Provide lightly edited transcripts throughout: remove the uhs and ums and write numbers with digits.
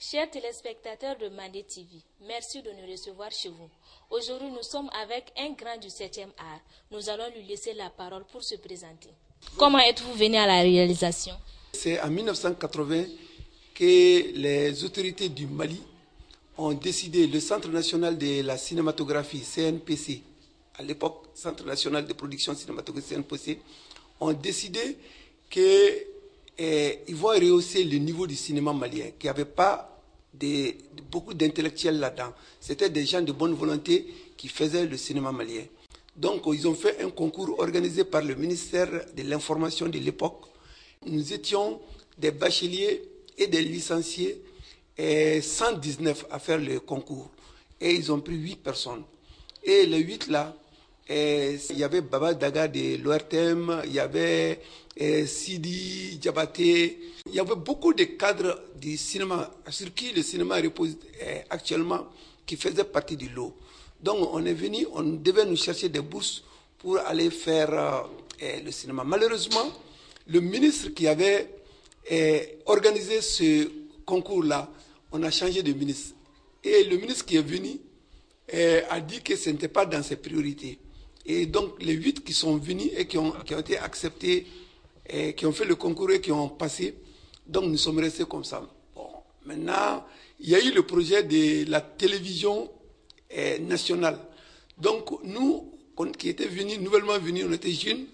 Chers téléspectateurs de Mandé TV, merci de nous recevoir chez vous. Aujourd'hui, nous sommes avec un grand du 7e art. Nous allons lui laisser la parole pour se présenter. Comment êtes-vous venu à la réalisation? C'est en 1980 que les autorités du Mali ont décidé, le Centre national de la cinématographie, CNPC, à l'époque, Centre national de production cinématographique, CNPC, ont décidé qu'ils vont rehausser le niveau du cinéma malien, qu'il n'y avait pas beaucoup d'intellectuels là-dedans. C'était des gens de bonne volonté qui faisaient le cinéma malien. Donc, ils ont fait un concours organisé par le ministère de l'Information de l'époque. Nous étions des bacheliers et des licenciés, 119 à faire le concours. Et ils ont pris 8 personnes. Et les 8 là, il y avait Baba Daga de l'ORTM, il y avait Sidi Diabaté, il y avait beaucoup de cadres du cinéma, sur qui le cinéma repose actuellement, qui faisaient partie du lot. Donc on est venu, on devait nous chercher des bourses pour aller faire le cinéma. Malheureusement, le ministre qui avait organisé ce concours-là, on a changé de ministre. Et le ministre qui est venu a dit que ce n'était pas dans ses priorités. Et donc les 8 qui sont venus et qui ont été acceptés, qui ont fait le concours et qui ont passé, donc nous sommes restés comme ça. Bon, maintenant, il y a eu le projet de la télévision nationale. Donc nous, qui étaient venus, nouvellement venus, on était jeunes,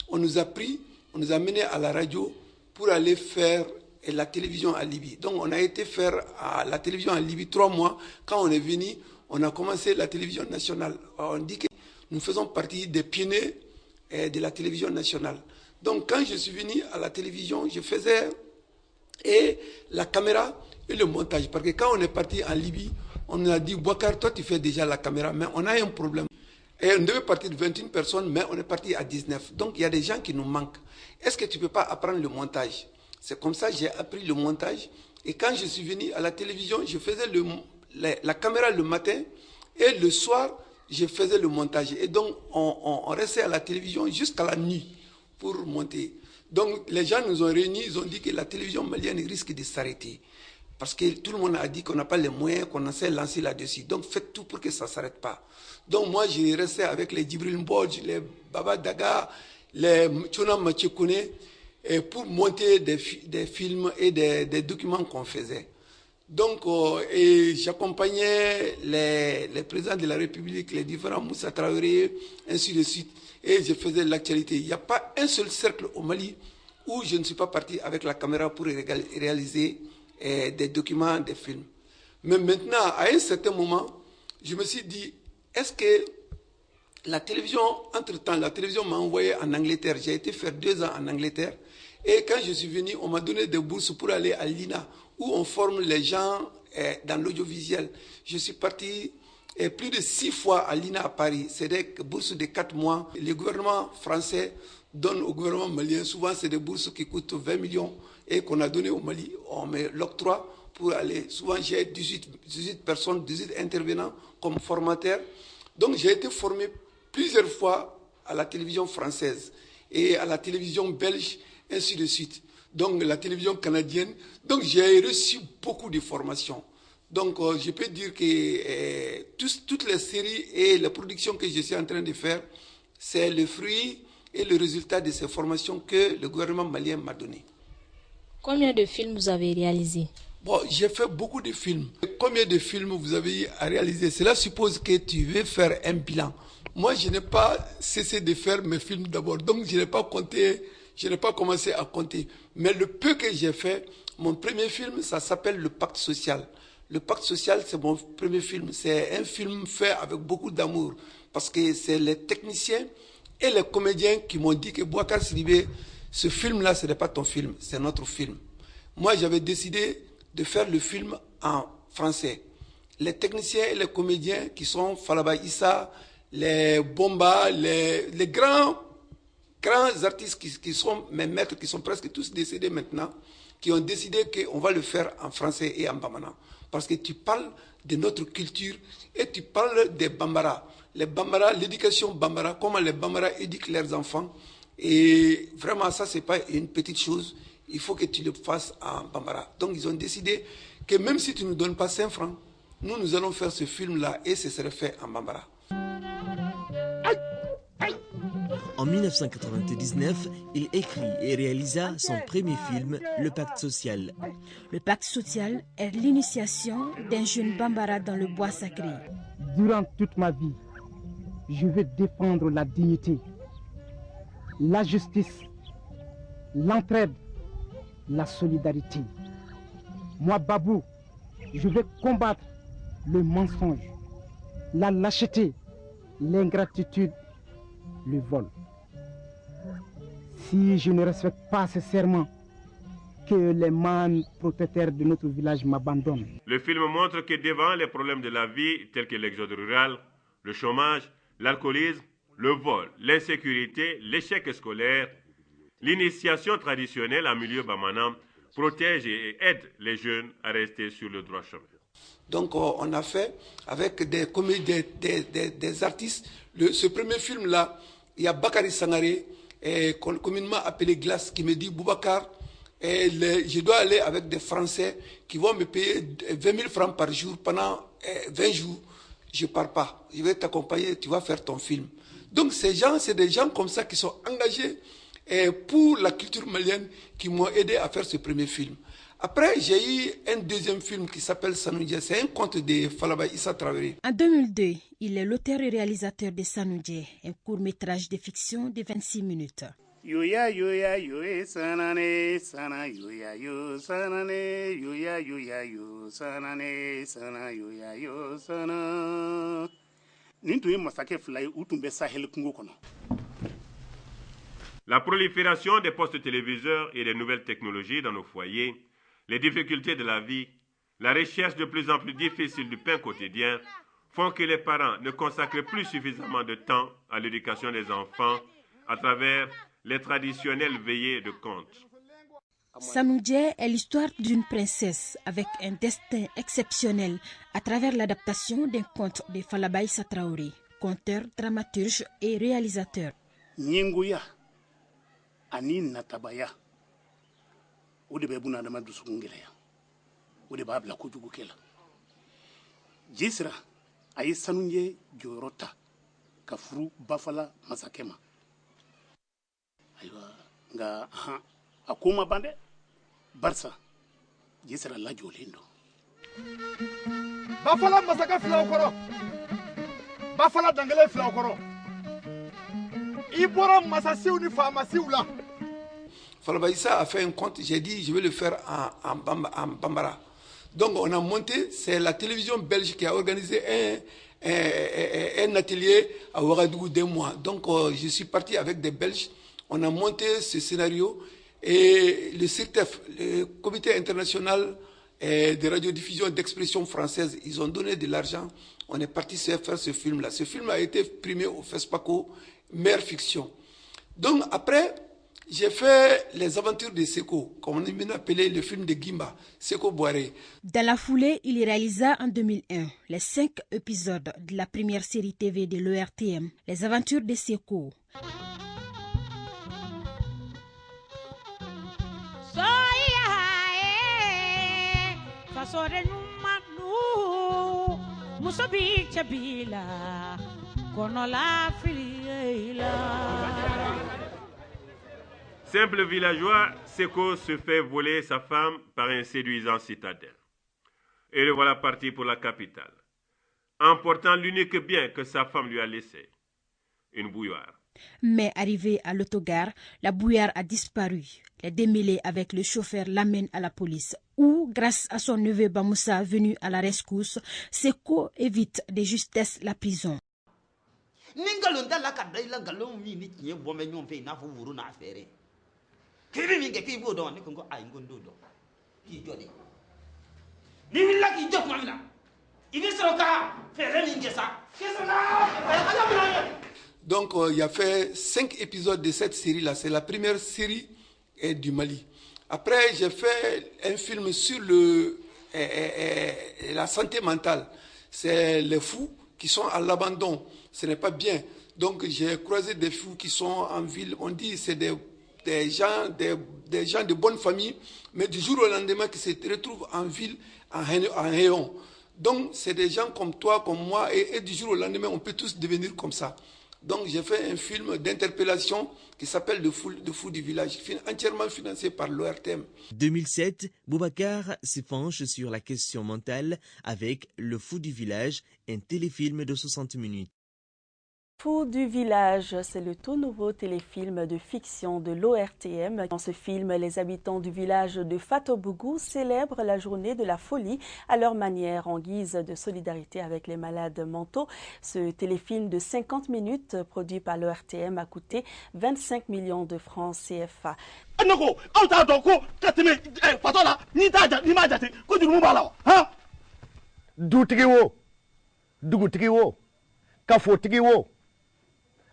on nous a pris, on nous a menés à la radio pour aller faire la télévision à Libye. Donc on a été faire la télévision à Libye 3 mois. Quand on est venu, on a commencé la télévision nationale. On dit que nous faisons partie des pionniers de la télévision nationale. Donc quand je suis venu à la télévision, je faisais la caméra et le montage. Parce que quand on est parti en Libye, on nous a dit, Bouakar, toi tu fais déjà la caméra, mais on a un problème. Et on devait partir de 21 personnes, mais on est parti à 19. Donc il y a des gens qui nous manquent. Est-ce que tu ne peux pas apprendre le montage? C'est comme ça que j'ai appris le montage. Et quand je suis venu à la télévision, je faisais la caméra le matin et le soir, je faisais le montage. Et donc, on restait à la télévision jusqu'à la nuit pour monter. Donc, les gens nous ont réunis, ils ont dit que la télévision malienne risque de s'arrêter. Parce que tout le monde a dit qu'on n'a pas les moyens, qu'on essaie de lancer là-dessus. Donc, faites tout pour que ça ne s'arrête pas. Donc, moi, j'ai resté avec les Djibril Mbodj, les Baba Daga, les Tchona Machekone, pour monter des films et des documents qu'on faisait. Donc, j'accompagnais les présidents de la République, les différents Moussa Traoré, ainsi de suite, et je faisais l'actualité. Il n'y a pas un seul cercle au Mali où je ne suis pas parti avec la caméra pour réaliser des documents, des films. Mais maintenant, à un certain moment, je me suis dit, est-ce que la télévision, entre-temps, la télévision m'a envoyé en Angleterre. J'ai été faire 2 ans en Angleterre. Et quand je suis venu, on m'a donné des bourses pour aller à l'INA, où on forme les gens dans l'audiovisuel. Je suis parti plus de 6 fois à l'INA à Paris. C'est des bourses de 4 mois. Le gouvernement français donne au gouvernement malien. Souvent, c'est des bourses qui coûtent 20 millions et qu'on a donné au Mali. On met l'octroi pour aller. Souvent, j'ai 18 personnes, 18 intervenants comme formateurs. Donc, j'ai été formé plusieurs fois à la télévision française et à la télévision belge, ainsi de suite. Donc, la télévision canadienne. Donc, j'ai reçu beaucoup de formations. Donc, je peux dire que toutes les séries et les productions que je suis en train de faire, c'est le fruit et le résultat de ces formations que le gouvernement malien m'a donné. Combien de films vous avez réalisés? Bon, j'ai fait beaucoup de films. Combien de films vous avez à réaliser? Cela suppose que tu veux faire un bilan. Moi, je n'ai pas cessé de faire mes films d'abord. Donc, je n'ai pas compté. Je n'ai pas commencé à compter. Mais le peu que j'ai fait, mon premier film, ça s'appelle Le Pacte Social. Le Pacte Social, c'est mon premier film. C'est un film fait avec beaucoup d'amour. Parce que c'est les techniciens et les comédiens qui m'ont dit que Bouakar Sidibé, ce film-là, ce n'est pas ton film, c'est notre film. Moi, j'avais décidé de faire le film en français. Les techniciens et les comédiens qui sont Falaba Issa, les Bomba, les grands artistes qui sont mes maîtres, qui sont presque tous décédés maintenant, qui ont décidé qu'on va le faire en français et en bambara. Parce que tu parles de notre culture et tu parles des bambara. Les bambara, l'éducation bambara, comment les bambara éduquent leurs enfants. Et vraiment, ça, ce n'est pas une petite chose. Il faut que tu le fasses en bambara. Donc, ils ont décidé que même si tu ne nous donnes pas 5 francs, nous allons faire ce film-là et ce serait fait en Bambara. En 1999, il écrit et réalisa son premier film, Le Pacte social. Le Pacte social est l'initiation d'un jeune Bambara dans le bois sacré. Durant toute ma vie, je vais défendre la dignité, la justice, l'entraide, la solidarité. Moi, Babou, je vais combattre le mensonge, la lâcheté, l'ingratitude, le vol. Si je ne respecte pas ce serment, que les mânes protecteurs de notre village m'abandonnent. Le film montre que devant les problèmes de la vie, tels que l'exode rural, le chômage, l'alcoolisme, le vol, l'insécurité, l'échec scolaire, l'initiation traditionnelle en milieu bamana protège et aide les jeunes à rester sur le droit chemin. Donc on a fait avec des artistes, ce premier film-là, il y a Bakary Sangaré, communément appelé Glace, qui me dit Boubacar, je dois aller avec des Français qui vont me payer 20 000 francs par jour pendant 20 jours. Je ne pars pas, je vais t'accompagner, tu vas faire ton film. Donc ces gens, c'est des gens comme ça qui sont engagés pour la culture malienne qui m'ont aidé à faire ce premier film. Après, j'ai eu un deuxième film qui s'appelle Sanoudjé. C'est un conte de Falaba Issa Traoré. En 2002, il est l'auteur et réalisateur de Sanoudjé, un court-métrage de fiction de 26 minutes. Yoya yoya yoe sanane sana yoya yo sanane yoya yoya yo sanane sana yoya yo sana. Nintu masake fly utumbe sahel kungo kono. La prolifération des postes téléviseurs et des nouvelles technologies dans nos foyers, les difficultés de la vie, la recherche de plus en plus difficile du pain quotidien font que les parents ne consacrent plus suffisamment de temps à l'éducation des enfants à travers les traditionnelles veillées de contes. Sanoudjé est l'histoire d'une princesse avec un destin exceptionnel à travers l'adaptation d'un conte de Falaba Issa Traoré, conteur, dramaturge et réalisateur. Nyinguya ani natabaya o de bɛ buna adama dusukun gɛlɛya o de b'a bila kojugu kɛ la jisira a ye Sanoudjé jɔyɔrɔ ta ka furu Bafala masakɛ ma ayiwa nka a ko ma ban dɛ barisa jisira lajɔlen don Bafala masakɛ filaw kɔrɔ Bafala dangele filaw kɔrɔ i bɔra masasiw ni faamasiw la. Falaba Issa a fait un conte, j'ai dit je vais le faire en Bambara. Donc on a monté, c'est la télévision belge qui a organisé un atelier à Ouagadougou d'1 mois. Donc je suis parti avec des Belges, on a monté ce scénario et le CIRTEF, le Comité international de radiodiffusion d'expression française, ils ont donné de l'argent. On est parti faire ce film-là. Ce film a été primé au FESPACO, meilleure fiction. Donc après, j'ai fait les aventures de Seko, comme on est maintenant appelé le film de Gimba, Seko Boiré. Dans la foulée, il réalisa en 2001 les 5 épisodes de la première série TV de l'ORTM, Les aventures de Seko. Simple villageois, Seko se fait voler sa femme par un séduisant citadin. Et le voilà parti pour la capitale, emportant l'unique bien que sa femme lui a laissé, une bouilloire. Mais arrivé à l'autogare, la bouilloire a disparu. Les démêlés avec le chauffeur l'amènent à la police, où, grâce à son neveu Bamoussa venu à la rescousse, Seko évite de justesse la prison. Donc il y a fait 5 épisodes de cette série-là. C'est la première série du Mali. Après, j'ai fait un film sur la santé mentale. C'est les fous qui sont à l'abandon. Ce n'est pas bien. Donc j'ai croisé des fous qui sont en ville. On dit que c'est des des gens de bonne famille, mais du jour au lendemain qui se retrouvent en ville, en rayon. Donc c'est des gens comme toi, comme moi, et du jour au lendemain, on peut tous devenir comme ça. Donc j'ai fait un film d'interpellation qui s'appelle Le Fou du village, entièrement financé par l'ORTM. 2007, Boubacar se penche sur la question mentale avec Le Fou du village, un téléfilm de 60 minutes. Fou du village, c'est le tout nouveau téléfilm de fiction de l'ORTM. Dans ce film, les habitants du village de Fatobougou célèbrent la journée de la folie à leur manière en guise de solidarité avec les malades mentaux. Ce téléfilm de 50 minutes produit par l'ORTM a coûté 25 millions de francs CFA.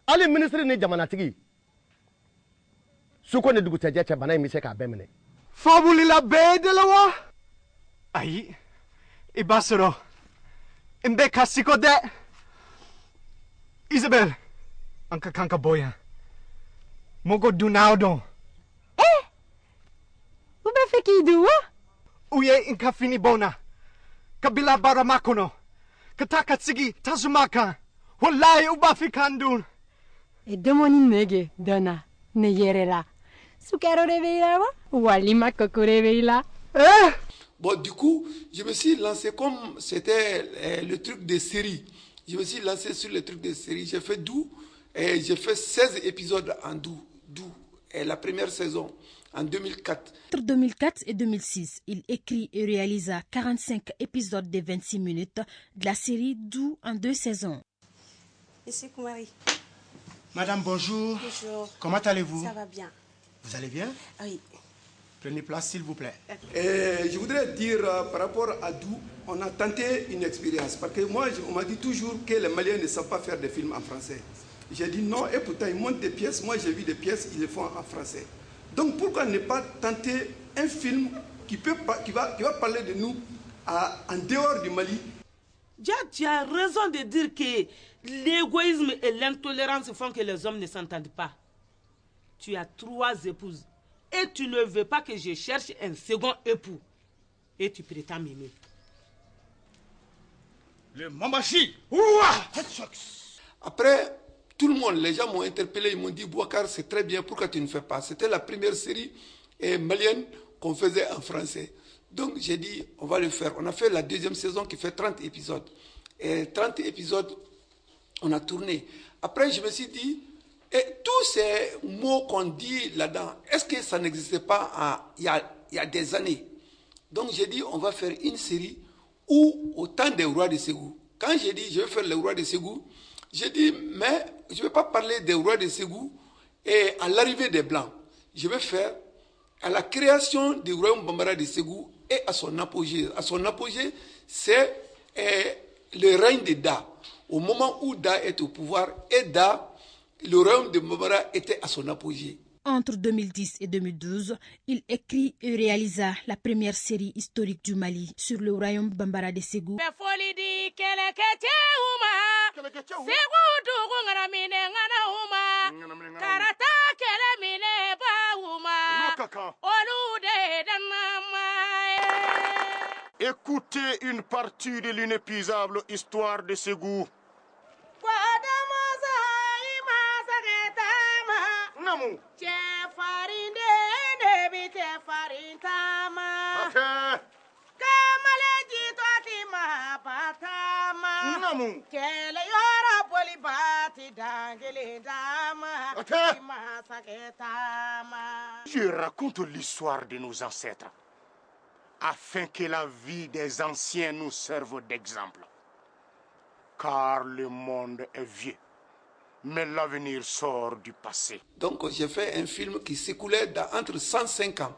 Ali ministre ni jamanatigi suko ne dugutaje che bana mi se ka bemene fabulila bedelawa ai ibasoro imbe kasiko de Isabel anka kanka boya mogo dunaudo ube fekidu uye inka fini bona kabila baramakono kataka tsigi tazumaka wallahi uba fikandun e demoni nege dona ne yerela sukaro reveila walima koko reveila Bon, du coup, je me suis lancé comme c'était le truc de série. Je me suis lancé sur le truc de série. J'ai fait j'ai fait 16 épisodes en Dou, et la première saison en 2004. Entre 2004 et 2006, il écrit et réalisa 45 épisodes de 26 minutes de la série Dou en 2 saisons. Ici Koumari. Madame, bonjour. Bonjour. Comment allez-vous? Ça va bien. Vous allez bien? Oui. Prenez place, s'il vous plaît. Je voudrais dire, par rapport à Dou, on a tenté une expérience. Parce que moi, on m'a dit toujours que les Maliens ne savent pas faire des films en français. J'ai dit non, et pourtant ils montent des pièces. Moi, j'ai vu des pièces, ils les font en français. Donc pourquoi ne pas tenter un film qui va parler de nous en dehors du Mali? Tu as raison de dire que l'égoïsme et l'intolérance font que les hommes ne s'entendent pas. Tu as 3 épouses et tu ne veux pas que je cherche un second époux. Et tu prétends m'aimer. Le Mamachi. Après, tout le monde, les gens m'ont interpellé, ils m'ont dit, Boubacar, c'est très bien, pourquoi tu ne fais pas? C'était la première série malienne qu'on faisait en français. Donc j'ai dit, on va le faire. On a fait la 2e saison qui fait 30 épisodes. Et 30 épisodes, on a tourné. Après, je me suis dit, et tous ces mots qu'on dit là-dedans, est-ce que ça n'existait pas il y a des années? Donc j'ai dit, on va faire une série où, au temps des rois de Ségou, quand j'ai dit, je vais faire les rois de Ségou, j'ai dit, mais je ne vais pas parler des rois de Ségou et à l'arrivée des Blancs. Je vais faire à la création du royaume Bambara de Ségou et à son apogée. À son apogée, c'est le règne de Da. Au moment où Da est au pouvoir, et Da, le royaume de Bambara était à son apogée. Entre 2010 et 2012, il écrit et réalisa la première série historique du Mali sur le royaume Bambara de Ségou. Écoutez une partie de l'inépuisable histoire de Ségou. Namu. Je raconte l'histoire de nos ancêtres afin que la vie des anciens nous serve d'exemple. Car le monde est vieux, mais l'avenir sort du passé. Donc j'ai fait un film qui s'écoulait entre 105 ans.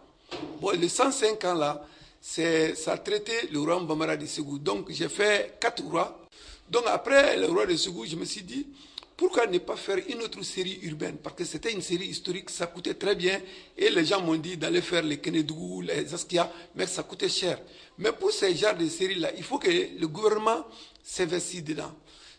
Bon, les 105 ans là, ça traitait le roi Bambara de Ségou. Donc j'ai fait 4 rois. Donc après le roi de Ségou, je me suis dit, pourquoi ne pas faire une autre série urbaine? Parce que c'était une série historique, ça coûtait très bien. Et les gens m'ont dit d'aller faire les Kénédougou, les Askia, mais ça coûtait cher. Mais pour ces genres de séries-là, il faut que le gouvernement s'investisse dedans.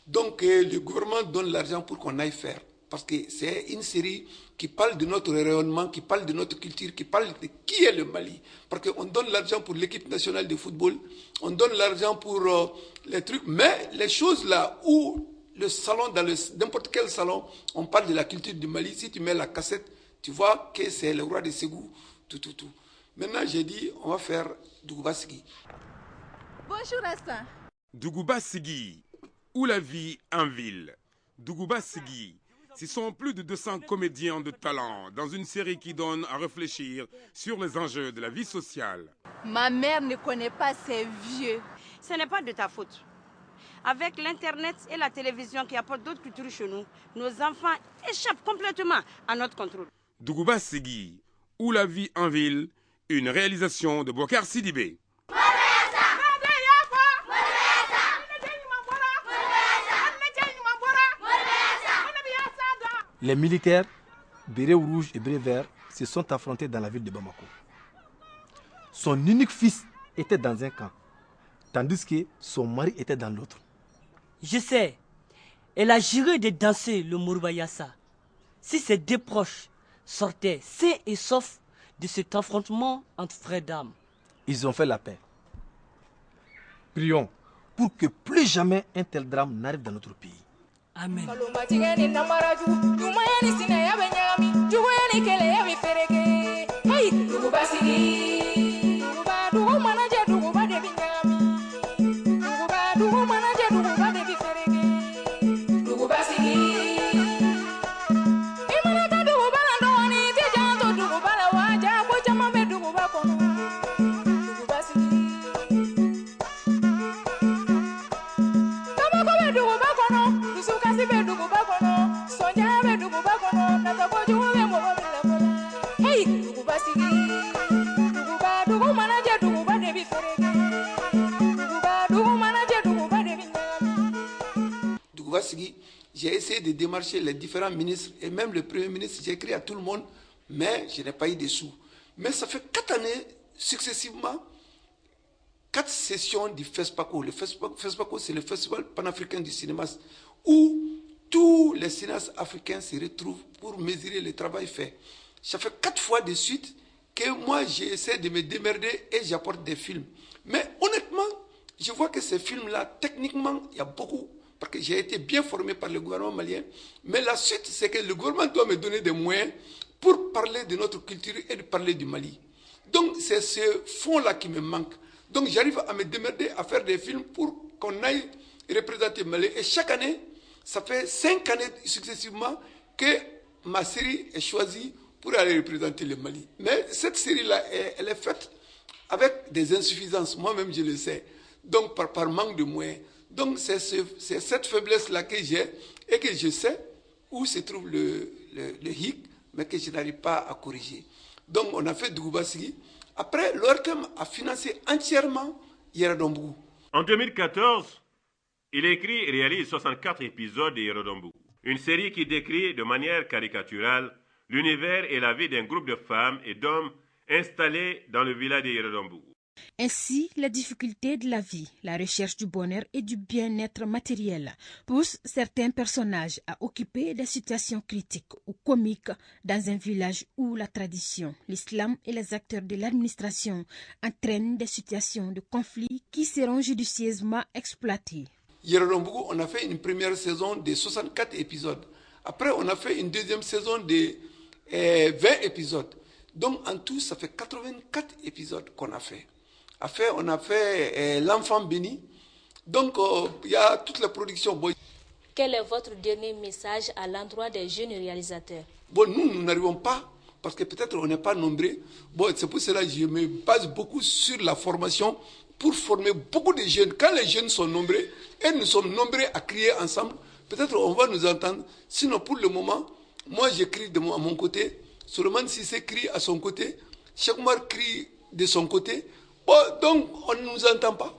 Donc le gouvernement donne l'argent pour qu'on aille faire. parce que c'est une série qui parle de notre rayonnement, qui parle de notre culture, qui parle de qui est le Mali. Parce qu'on donne l'argent pour l'équipe nationale de football, on donne l'argent pour les trucs, mais les choses là où le salon, dans n'importe quel salon, on parle de la culture du Mali, si tu mets la cassette, tu vois que c'est le roi de Ségou, tout. Maintenant, j'ai dit, on va faire Dougouba Sigui. Bonjour, Asta. Dougouba Sigui, ou la vie en ville. Dougouba Sigui, ce sont plus de 200 comédiens de talent dans une série qui donne à réfléchir sur les enjeux de la vie sociale. Ma mère ne connaît pas ces vieux. Ce n'est pas de ta faute. Avec l'Internet et la télévision qui apportent d'autres cultures chez nous, nos enfants échappent complètement à notre contrôle. Dougouba Sigui, ou la vie en ville, une réalisation de Bokar Sidibé. Les militaires, bérets rouges et bérets verts, se sont affrontés dans la ville de Bamako. Son unique fils était dans un camp, tandis que son mari était dans l'autre. Je sais, elle a juré de danser le Mourbayassa. Si ses deux proches sortaient sains et saufs de cet affrontement entre frères d'âmes. Ils ont fait la paix. Prions pour que plus jamais un tel drame n'arrive dans notre pays. Amen. J'ai essayé de démarcher les différents ministres et même le Premier ministre, j'ai écrit à tout le monde, mais je n'ai pas eu de sous. Mais ça fait 4 années successivement, 4 sessions du FESPACO. Le FESPACO, c'est le Festival panafricain du cinéma, où tous les cinéastes africains se retrouvent pour mesurer le travail fait. Ça fait 4 fois de suite que moi, j'essaie de me démerder et j'apporte des films. Mais honnêtement, je vois que ces films-là, techniquement, il y a beaucoup, parce que j'ai été bien formé par le gouvernement malien. Mais la suite, c'est que le gouvernement doit me donner des moyens pour parler de notre culture et de parler du Mali. Donc, c'est ce fond-là qui me manque. Donc, j'arrive à me démerder, à faire des films pour qu'on aille représenter le Mali. Et chaque année, ça fait 5 années successivement que ma série est choisie pour aller représenter le Mali. Mais cette série-là, elle est faite avec des insuffisances. Moi-même, je le sais. Donc, par manque de moyens. Donc, c'est cette faiblesse-là que j'ai et que je sais où se trouve le hic, mais que je n'arrive pas à corriger. Donc, on a fait Dougouba Sigui. Après, l'ORTM a financé entièrement Yeradombou. En 2014, il écrit et réalise 64 épisodes de Yeradombou, une série qui décrit de manière caricaturale l'univers et la vie d'un groupe de femmes et d'hommes installés dans le village de Yeradombou. Ainsi, la difficulté de la vie, la recherche du bonheur et du bien-être matériel poussent certains personnages à occuper des situations critiques ou comiques dans un village où la tradition, l'islam et les acteurs de l'administration entraînent des situations de conflit qui seront judicieusement exploitées. Yeradombou, on a fait une première saison de 64 épisodes. Après, on a fait une deuxième saison de 20 épisodes. Donc, en tout, ça fait 84 épisodes qu'on a fait. Après, on a fait L'Enfant béni. Donc, il y a toute la production. Quel est votre dernier message à l'endroit des jeunes réalisateurs? Bon, nous n'arrivons pas, parce que peut-être on n'est pas nombreux. Bon, c'est pour cela que je me base beaucoup sur la formation pour former beaucoup de jeunes. Quand les jeunes sont nombreux, et nous sommes nombreux à crier ensemble, peut-être on va nous entendre. Sinon, pour le moment, moi j'écris à mon côté, Solomon Sissé crie à son côté, Cheikh Oumar crie de son côté. Bon, donc, on ne nous entend pas.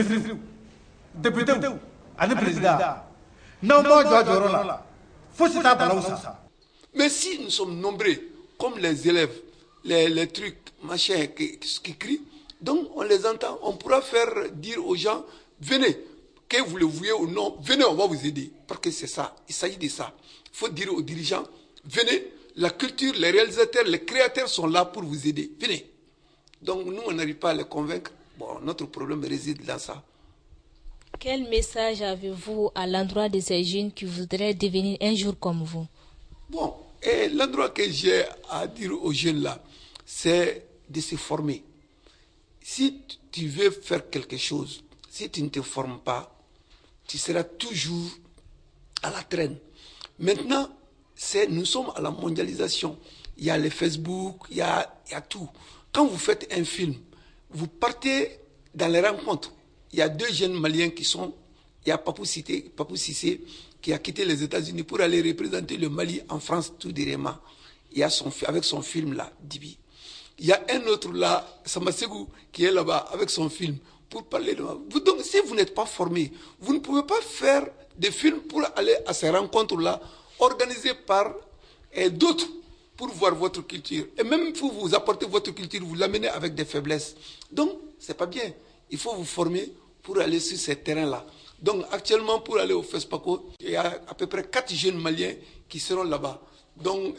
ministre député ani président n'aw ma jɔ jɔyɔrɔ la fosi t'a balawu sa. Mais si nous sommes nombreux, comme les élèves, les trucs, machin, qui crient, donc on les entend, on pourra faire dire aux gens, venez, que vous le vouliez ou non, venez, on va vous aider. Parce que c'est ça, il s'agit de ça. Il faut dire aux dirigeants, venez, la culture, les réalisateurs, les créateurs sont là pour vous aider. Venez. Donc nous, on n'arrive pas à les convaincre. Bon, notre problème réside dans ça. Quel message avez-vous à l'endroit de ces jeunes qui voudraient devenir un jour comme vous? Bon, et l'endroit que j'ai à dire aux jeunes là, c'est de se former. Si tu veux faire quelque chose, si tu ne te formes pas, tu seras toujours à la traîne. Maintenant, nous sommes à la mondialisation. Il y a les Facebook, il y a tout. Quand vous faites un film, vous partez dans les rencontres. Il y a 2 jeunes Maliens qui sont... Il y a Papou Cissé qui a quitté les États-Unis pour aller représenter le Mali en France tout directement. Il y a avec son film là, Dibi. Il y a un autre là, Samaségou, qui est là-bas avec son film pour parler de... Donc si vous n'êtes pas formé, vous ne pouvez pas faire des films pour aller à ces rencontres-là organisées par d'autres pour voir votre culture. Et même pour vous apporter votre culture, vous l'amenez avec des faiblesses. Donc, c'est pas bien. Il faut vous former pour aller sur ces terrains-là. Donc, actuellement, pour aller au FESPACO, il y a à peu près 4 jeunes Maliens qui seront là-bas. Donc,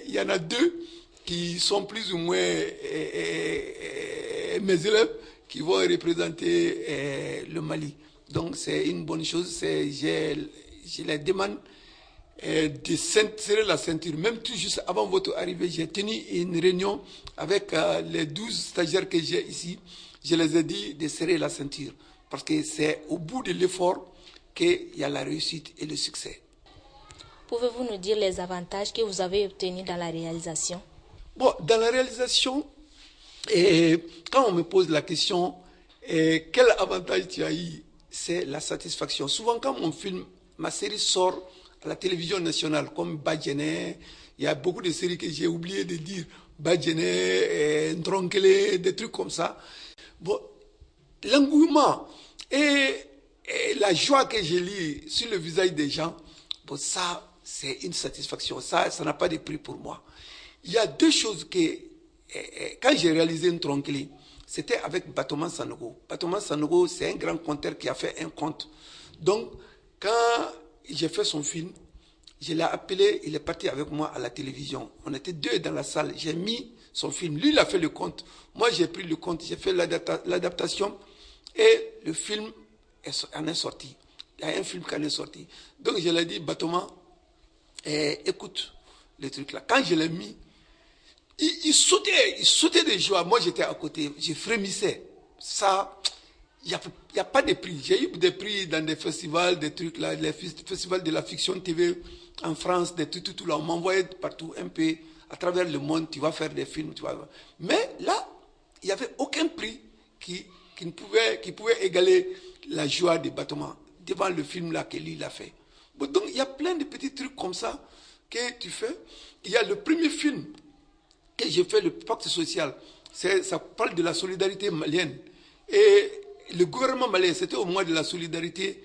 il y en a 2 qui sont plus ou moins mes élèves qui vont représenter le Mali. Donc, c'est une bonne chose. Je les demande de serrer la ceinture. Même tout juste avant votre arrivée, j'ai tenu une réunion avec les 12 stagiaires que j'ai ici. Je les ai dit de serrer la ceinture. Parce que c'est au bout de l'effort qu'il y a la réussite et le succès. Pouvez-vous nous dire les avantages que vous avez obtenus dans la réalisation? Bon, dans la réalisation, quand on me pose la question, quel avantage tu as eu, c'est la satisfaction. Souvent, quand mon film, ma série sort à la télévision nationale, comme Badjene, il y a beaucoup de séries que j'ai oublié de dire, Badjene, Ndronkele, des trucs comme ça. Bon, l'engouement et la joie que j'ai lue sur le visage des gens, bon, ça, c'est une satisfaction. Ça n'a pas de prix pour moi. Il y a 2 choses que, quand j'ai réalisé Ndronkele, c'était avec Batoma Sanogo. Batoma Sanogo, c'est un grand conteur qui a fait un conte. Donc, quand j'ai fait son film, je l'ai appelé, il est parti avec moi à la télévision. On était 2 dans la salle, j'ai mis son film. Lui, il a fait le conte. Moi, j'ai pris le conte, j'ai fait l'adaptation et le film en est sorti. Il y a un film qui en est sorti. Donc, je lui ai dit, Batoma, écoute le truc là. Quand je l'ai mis, il sautait de joie. Moi, j'étais à côté, je frémissais. Ça, il n'y a pas de prix. J'ai eu des prix dans des festivals, des trucs là, les festivals de la fiction TV en France, des tout là. On m'envoyait partout un peu à travers le monde, tu vas faire des films, tu vas... Mais là, il n'y avait aucun prix qui pouvait égaler la joie de Batoma devant le film là que lui il a fait. Bon, donc, il y a plein de petits trucs comme ça que tu fais. Il y a le premier film que j'ai fait, le pacte social. Ça parle de la solidarité malienne. Et le gouvernement malien, c'était au mois de la solidarité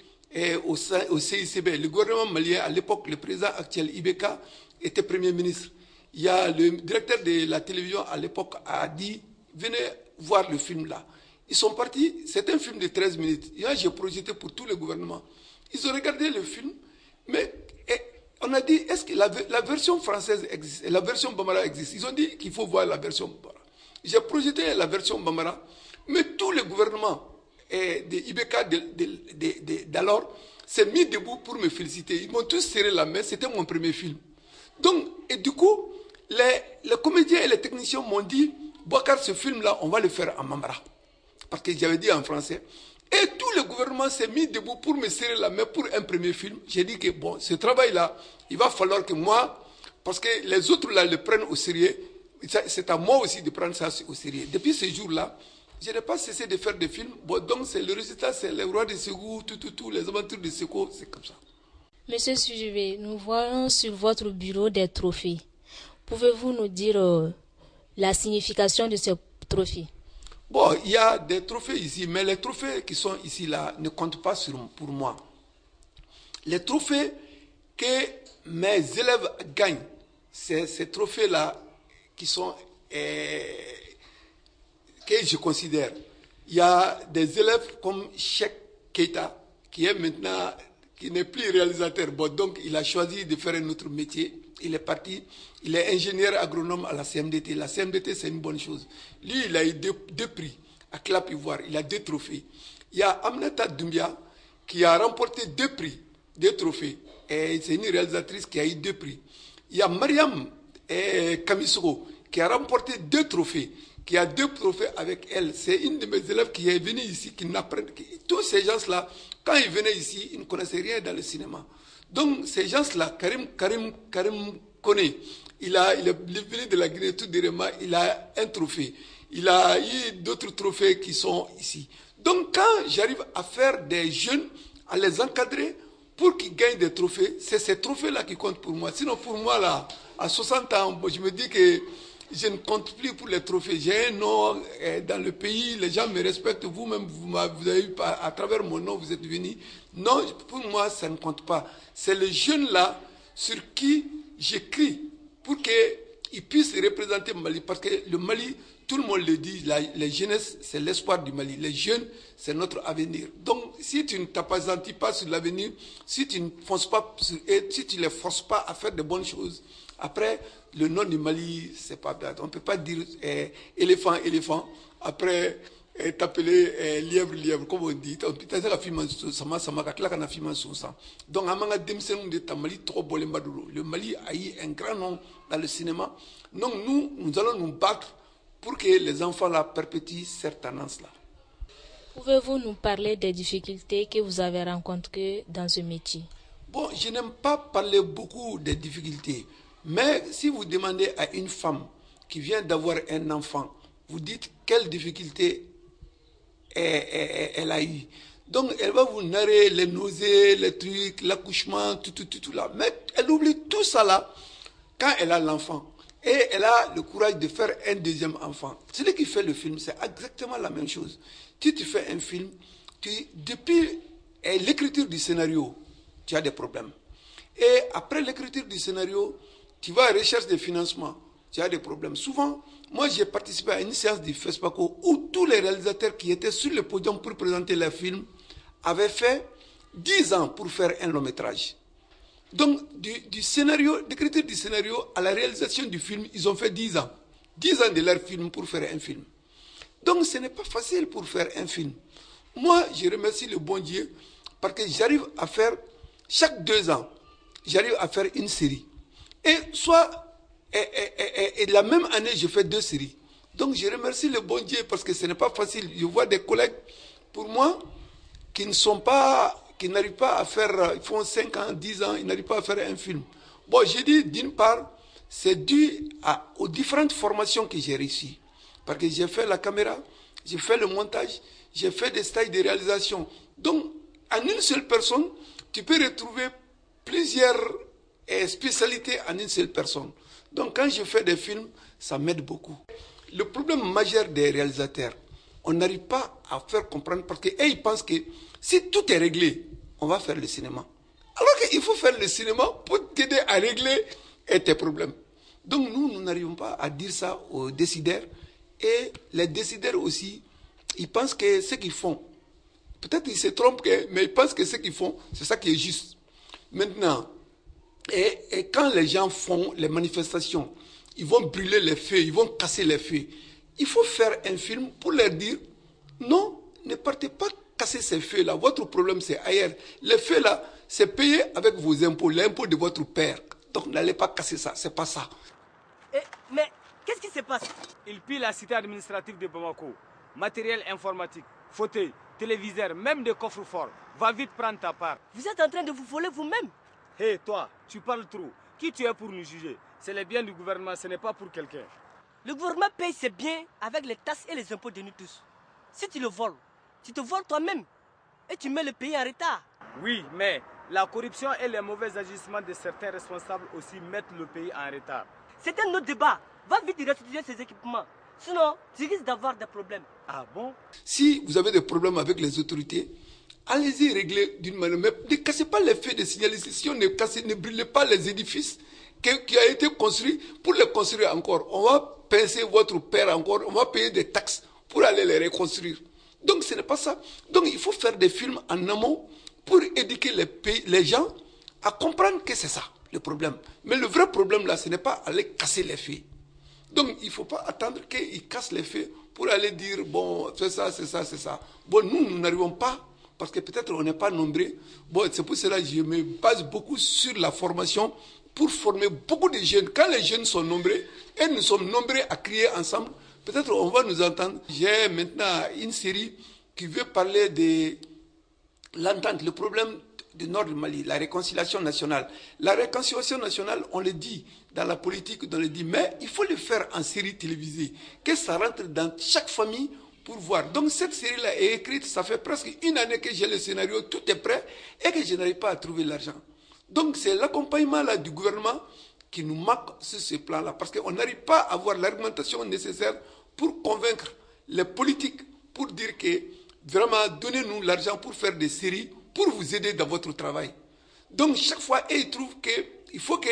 au CICB. Le gouvernement malien, à l'époque, le président actuel, Ibeka, était Premier ministre. Il y a le directeur de la télévision à l'époque a dit, venez voir le film là. Ils sont partis, c'est un film de 13 minutes. J'ai projeté pour tout le gouvernement. Ils ont regardé le film, mais on a dit, est-ce que la version française existe et la version Bambara existe? Ils ont dit qu'il faut voir la version Bambara. J'ai projeté la version Bambara, mais tout le gouvernement de Ibeka d'alors s'est mis debout pour me féliciter. Ils m'ont tous serré la main, c'était mon premier film. Donc, et du coup, les comédiens et les techniciens m'ont dit, Bouakar, ce film-là, on va le faire en Bambara. Parce que j'avais dit en français. Et tout le gouvernement s'est mis debout pour me serrer la main pour un premier film. J'ai dit que bon, ce travail-là, il va falloir que moi, parce que les autres là le prennent au sérieux, c'est à moi aussi de prendre ça au sérieux. Depuis ce jour-là, je n'ai pas cessé de faire des films. Bon, donc c'est le résultat, c'est les rois de Ségou, tout, les aventures de Ségou, c'est comme ça. Monsieur Sujibé, nous voyons sur votre bureau des trophées. Pouvez-vous nous dire la signification de ces trophées? Bon, il y a des trophées ici, mais les trophées qui sont ici là ne comptent pas pour moi. Les trophées que mes élèves gagnent, c'est ces trophées-là qui sont que je considère. Il y a des élèves comme Cheikh Keita, qui est maintenant, qui n'est plus réalisateur. Bon, donc il a choisi de faire un autre métier. Il est parti, il est ingénieur agronome à la CMDT. La CMDT, c'est une bonne chose. Lui, il a eu deux prix à Clap Ivoire. Il a 2 trophées. Il y a Aminata Doumbia qui a remporté 2 prix, 2 trophées. Et c'est une réalisatrice qui a eu 2 prix. Il y a Mariam Kamisoro qui a remporté 2 trophées, qui a 2 trophées avec elle. C'est une de mes élèves qui est venue ici, qui n'apprennent. Tous ces gens-là, quand ils venaient ici, ils ne connaissaient rien dans le cinéma. Donc ces gens-là, Karim Kone, il est venu de la Guinée, tout de Rema, il a un trophée. Il a eu d'autres trophées qui sont ici. Donc quand j'arrive à faire des jeunes, à les encadrer pour qu'ils gagnent des trophées, c'est ces trophées-là qui comptent pour moi. Sinon pour moi, là, à 60 ans, je me dis que je ne compte plus pour les trophées. J'ai un nom dans le pays, les gens me respectent. Vous-même, vous avez eu, à travers mon nom, vous êtes venu. Non, pour moi, ça ne compte pas. C'est les jeunes-là sur qui j'écris pour qu'ils puissent représenter le Mali. Parce que le Mali, tout le monde le dit, les jeunesses, c'est l'espoir du Mali. Les jeunes, c'est notre avenir. Donc, si tu ne t'appesantis pas sur l'avenir, si tu ne fonces pas si tu ne les forces pas à faire de bonnes choses, après, le nom du Mali, c'est pas bien. On ne peut pas dire éléphant, éléphant. Après, t'appeler lièvre, comme on dit. Donc, le Mali a eu un grand nom dans le cinéma. Donc, nous allons nous battre pour que les enfants là perpétuent cette tendance-là. Pouvez-vous nous parler des difficultés que vous avez rencontrées dans ce métier? Bon, je n'aime pas parler beaucoup des difficultés. Mais si vous demandez à une femme qui vient d'avoir un enfant, vous dites quelle difficulté elle a eu. Donc elle va vous narrer les nausées, les trucs, l'accouchement, tout là. Mais elle oublie tout ça là quand elle a l'enfant. Et elle a le courage de faire un deuxième enfant. Celui qui fait le film, c'est exactement la même chose. Tu fais un film, depuis l'écriture du scénario, tu as des problèmes. Et après l'écriture du scénario, tu vas à la recherche de financement, tu as des problèmes. Souvent, moi j'ai participé à une séance du FESPACO où tous les réalisateurs qui étaient sur le podium pour présenter leur film avaient fait 10 ans pour faire un long métrage. Donc, du scénario, d'écriture du scénario à la réalisation du film, ils ont fait 10 ans. 10 ans de leur film pour faire un film. Donc, ce n'est pas facile pour faire un film. Moi, je remercie le bon Dieu parce que j'arrive à faire, chaque 2 ans, j'arrive à faire une série. Et la même année, je fais 2 séries. Donc, je remercie le bon Dieu parce que ce n'est pas facile. Je vois des collègues, pour moi, qui n'arrivent pas à faire, ils font 5 ans, 10 ans, ils n'arrivent pas à faire un film. Bon, j'ai dit, d'une part, c'est dû aux différentes formations que j'ai réussies. Parce que j'ai fait la caméra, j'ai fait le montage, j'ai fait des stages de réalisation. Donc, en une seule personne, tu peux retrouver plusieurs spécialités en une seule personne. Donc, quand je fais des films, ça m'aide beaucoup. Le problème majeur des réalisateurs, on n'arrive pas à faire comprendre parce qu'ils pensent que si tout est réglé, on va faire le cinéma. Alors qu'il faut faire le cinéma pour t'aider à régler tes problèmes. Donc nous n'arrivons pas à dire ça aux décideurs. Et les décideurs aussi, ils pensent que ce qu'ils font, peut-être qu'ils se trompent, mais ils pensent que ce qu'ils font, c'est ça qui est juste. Maintenant, et quand les gens font les manifestations, ils vont brûler les feux, ils vont casser les feux. Il faut faire un film pour leur dire, non, ne partez pas casser ces feux-là. Votre problème, c'est ailleurs. Les feux-là, c'est payé avec vos impôts, l'impôt de votre père. Donc, n'allez pas casser ça, c'est pas ça. Mais qu'est-ce qui se passe? Il pille la cité administrative de Bamako. Matériel informatique, fauteuil, téléviseur, même des coffres forts. Va vite prendre ta part. Vous êtes en train de vous voler vous-même. Hé, toi, tu parles trop. Qui tu es pour nous juger? C'est les biens du gouvernement, ce n'est pas pour quelqu'un. Le gouvernement paye ses biens avec les taxes et les impôts de nous tous. Si tu le voles, tu te voles toi-même et tu mets le pays en retard. Oui, mais la corruption et les mauvais agissements de certains responsables aussi mettent le pays en retard. C'est un autre débat. Va vite restituer ces équipements. Sinon, tu risques d'avoir des problèmes. Ah bon? Si vous avez des problèmes avec les autorités, allez-y régler d'une manière. Mais ne cassez pas les feux de signalisation, ne brûlez pas les édifices qui ont été construits. Pour les construire encore, on va pincer votre père encore, on va payer des taxes pour aller les reconstruire. Donc ce n'est pas ça. Donc il faut faire des films en amont pour éduquer les gens à comprendre que c'est ça le problème. Mais le vrai problème là, ce n'est pas aller casser les feux. Donc il ne faut pas attendre qu'ils cassent les feux pour aller dire, bon, c'est ça, c'est ça, c'est ça. Bon, nous n'arrivons pas, parce que peut-être on n'est pas nombreux. Bon, c'est pour cela que je me base beaucoup sur la formation pour former beaucoup de jeunes. Quand les jeunes sont nombreux, et nous sommes nombreux à crier ensemble, peut-être on va nous entendre. J'ai maintenant une série qui veut parler de l'entente, le problème du nord du Mali, la réconciliation nationale. La réconciliation nationale, on le dit dans la politique, on le dit, mais il faut le faire en série télévisée, que ça rentre dans chaque famille pour voir. Donc cette série-là est écrite, ça fait presque une année que j'ai le scénario, tout est prêt, et que je n'arrive pas à trouver l'argent. Donc c'est l'accompagnement là du gouvernement qui nous manque sur ce plan-là, parce qu'on n'arrive pas à avoir l'argumentation nécessaire pour convaincre les politiques, pour dire que vraiment donnez-nous l'argent pour faire des séries, pour vous aider dans votre travail. Donc chaque fois, ils trouvent qu'il faut que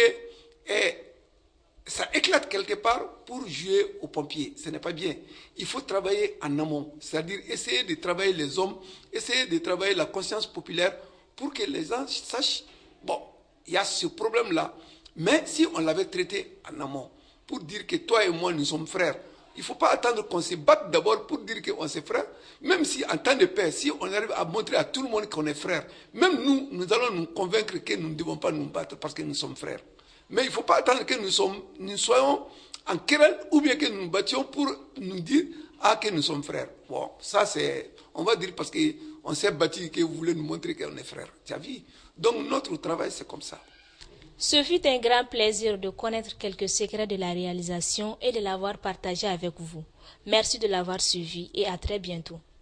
ça éclate quelque part pour jouer aux pompiers. Ce n'est pas bien. Il faut travailler en amont, c'est-à-dire essayer de travailler les hommes, essayer de travailler la conscience populaire pour que les gens sachent, bon, il y a ce problème-là, mais si on l'avait traité en amont, pour dire que toi et moi, nous sommes frères, il ne faut pas attendre qu'on se batte d'abord pour dire qu'on est frères, même si en temps de paix, si on arrive à montrer à tout le monde qu'on est frères, même nous allons nous convaincre que nous ne devons pas nous battre parce que nous sommes frères. Mais il ne faut pas attendre que nous soyons en querelle ou bien que nous nous battions pour nous dire que nous sommes frères. Bon, ça c'est, on va dire parce qu'on s'est battu que vous voulez nous montrer qu'on est frères. Tu as vu? Donc notre travail c'est comme ça. Ce fut un grand plaisir de connaître quelques secrets de la réalisation et de l'avoir partagé avec vous. Merci de l'avoir suivi et à très bientôt.